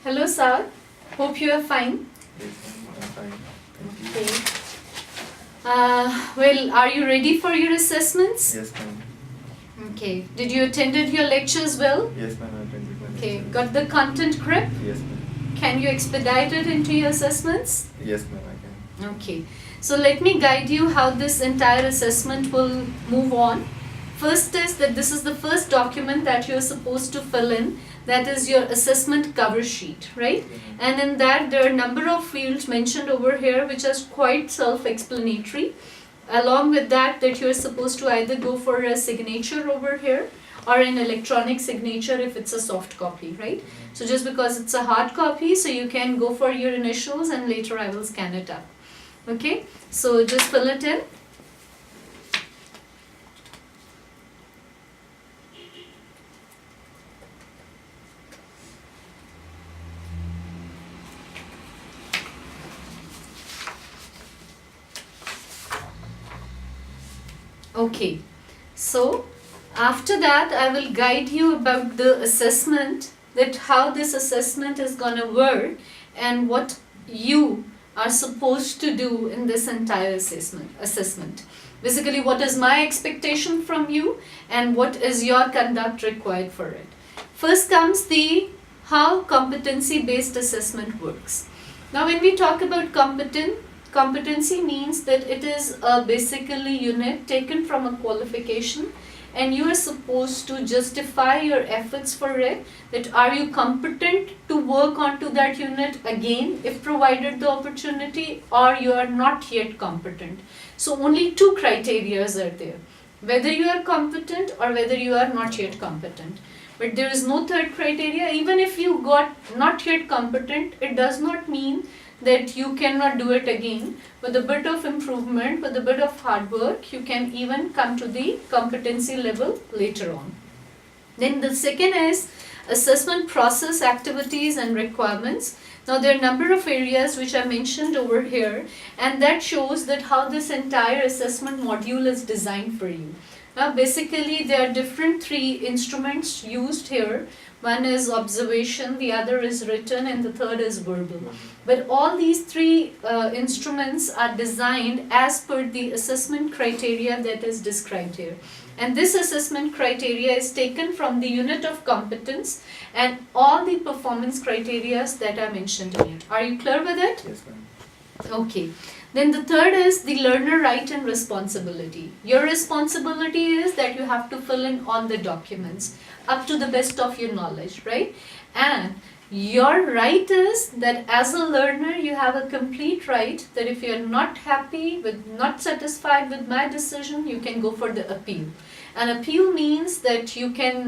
Hello, Saad. Hope you are fine. Yes, ma'am, I'm fine. Thank you. Okay. Well, are you ready for your assessments? Yes, ma'am. Okay. Did you attended your lectures well? Yes, ma'am, I attended my Okay. lectures. Got the content grip? Yes, ma'am. Can you expedite it into your assessments? Yes, ma'am, I can. Okay. So let me guide you how this entire assessment will move on. First is that this is the first document that you're supposed to fill in. That is your assessment cover sheet, right? Okay, ma'am. And in that there are a number of fields mentioned over here which are quite self-explanatory. Along with that you're supposed to either go for a signature over here or an electronic signature if it's a soft copy, right? So just because it's a hard copy, so you can go for your initials and later I will scan it up. Okay, so just fill it in. Okay, so after that I will guide you about the assessment, that how this assessment is gonna work and what you are supposed to do in this entire assessment. Basically, what is my expectation from you and what is your conduct required for it. First comes the how competency based assessment works. Now when we talk about competency means that it is a basically unit taken from a qualification and you are supposed to justify your efforts for it, that are you competent to work onto that unit again if provided the opportunity, or you are not yet competent. So only two criteria are there, whether you are competent or whether you are not yet competent. But there is no third criteria. Even if you got not yet competent, it does not mean that you cannot do it again. With a bit of improvement, with a bit of hard work, you can even come to the competency level later on. Then the second is assessment process, activities and requirements. Now there are a number of areas which are mentioned over here, and that shows that how this entire assessment module is designed for you. Now basically there are different three instruments used here. One is observation, the other is written, and the third is verbal. But all these three instruments are designed as per the assessment criteria that is described here. And this assessment criteria is taken from the unit of competence and all the performance criteria that are mentioned in it. Are you clear with it? Yes, ma'am. Okay. Then the third is the learner right and responsibility. Your responsibility is that you have to fill in all the documents up to the best of your knowledge, right? And your right is that as a learner you have a complete right that if you are not happy with, not satisfied with my decision, you can go for the appeal. And appeal means that you can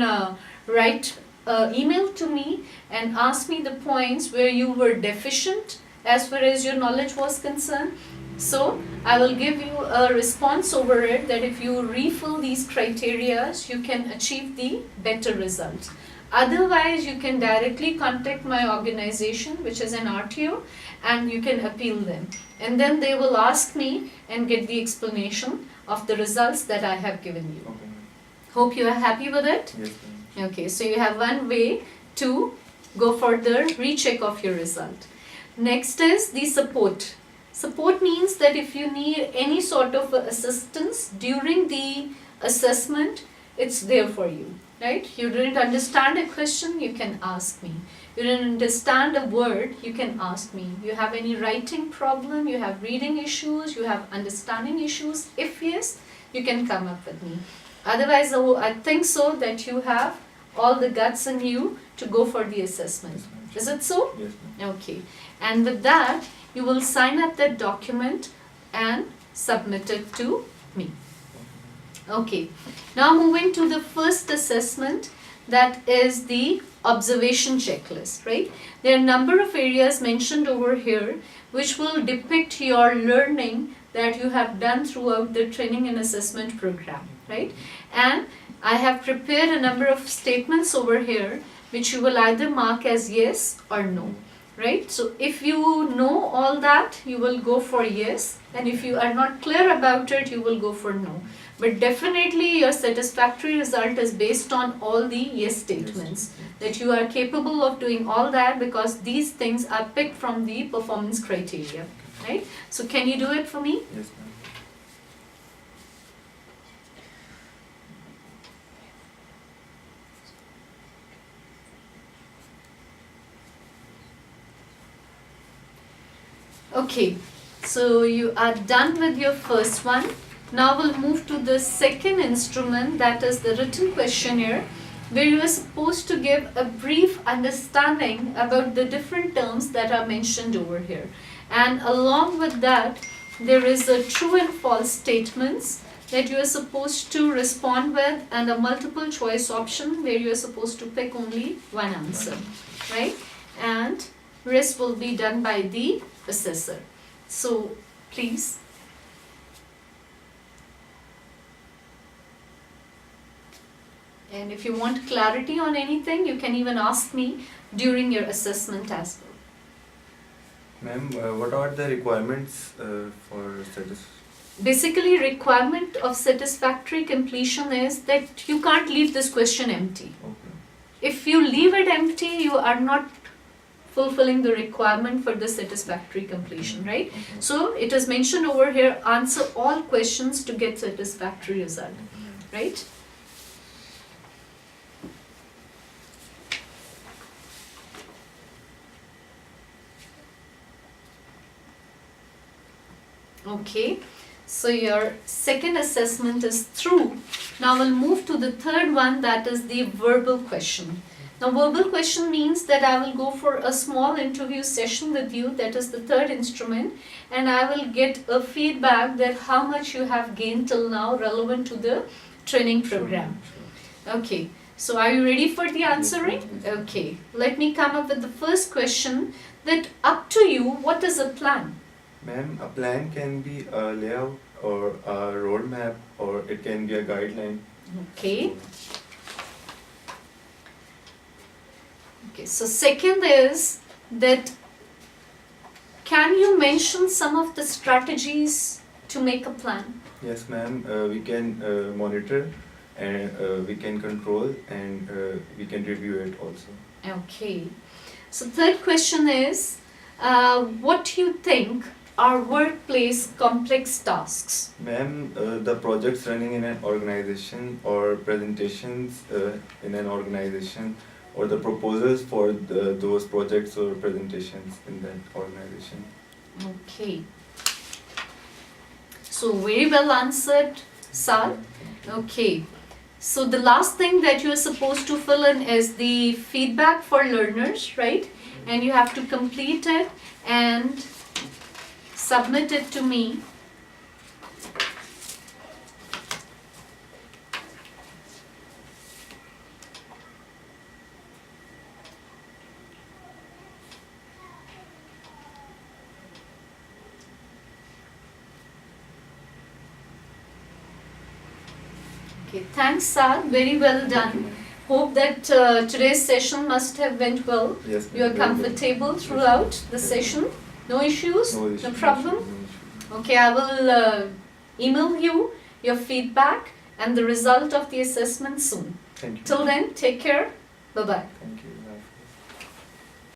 write email to me and ask me the points where you were deficient as far as your knowledge was concerned. So I will give you a response over it that if you refill these criteria, you can achieve the better results. Otherwise, you can directly contact my organization, which is an RTO, and you can appeal them. And then they will ask me and get the explanation of the results that I have given you. Okay, ma'am. Hope you are happy with it. Yes, ma'am. Okay, so you have one way to go for the recheck of your result. Next is the support. Support means that if you need any sort of assistance during the assessment, it's there for you, right? You didn't understand a question, you can ask me. You didn't understand a word, you can ask me. You have any writing problem, you have reading issues, you have understanding issues. If yes, you can come up with me. Otherwise, I think so that you have all the guts in you to go for the assessment. Yes, ma'am. Is it so? Yes, ma'am. Okay. And with that, you will sign up that document and submit it to me. Okay. Now moving to the first assessment, that is the observation checklist, right? There are a number of areas mentioned over here which will depict your learning that you have done throughout the training and assessment program, right? And I have prepared a number of statements over here which you will either mark as yes or no. Right? So if you know all that, you will go for yes, and if you are not clear about it, you will go for no. But definitely your satisfactory result is based on all the yes statements. Yes. That you are capable of doing all that because these things are picked from the performance criteria. Right? So can you do it for me? Yes, ma'am. Okay, so you are done with your first one. Now we'll move to the second instrument, that is the written questionnaire, where you are supposed to give a brief understanding about the different terms that are mentioned over here. And along with that, there is a true and false statements that you are supposed to respond with, and a multiple choice option where you are supposed to pick only one answer, right? And rest will be done by the assessor. So please. And if you want clarity on anything, you can even ask me during your assessment as well. Ma'am, what are the requirements for status? Basically, requirement of satisfactory completion is that you can't leave this question empty. Okay. If you leave it empty, you are not fulfilling the requirement for the satisfactory completion, right? Okay. So it is mentioned over here, answer all questions to get satisfactory result, right? Okay, so your second assessment is through. Now we'll move to the third one, that is the verbal question. Now verbal question means that I will go for a small interview session with you, that is the third instrument, and I will get a feedback that how much you have gained till now relevant to the training program. Okay, so are you ready for the answering? Yes. Okay, let me come up with the first question, that up to you, what is a plan? Ma'am, a plan can be a layout or a roadmap, or it can be a guideline. Okay. Okay, so second is that can you mention some of the strategies to make a plan? Yes, ma'am. We can monitor, and we can control, and we can review it also. Okay. So third question is, what do you think are workplace complex tasks? Ma'am, the projects running in an organization, or presentations in an organization, or the proposals for those projects or presentations in that organization. Okay. So very well answered, Saad. Okay. So the last thing that you are supposed to fill in is the feedback for learners, right? And you have to complete it and submit it to me. Okay, thanks, Saad. Very well done. Hope that today's session must have went well. Yes, ma'am. You are Very well. comfortable throughout the Yes, session. No issues? No issues. No problem? No issues. Okay, I will email you your feedback and the result of the assessment soon. Thank you. Till then, take care. Bye-bye. Thank you.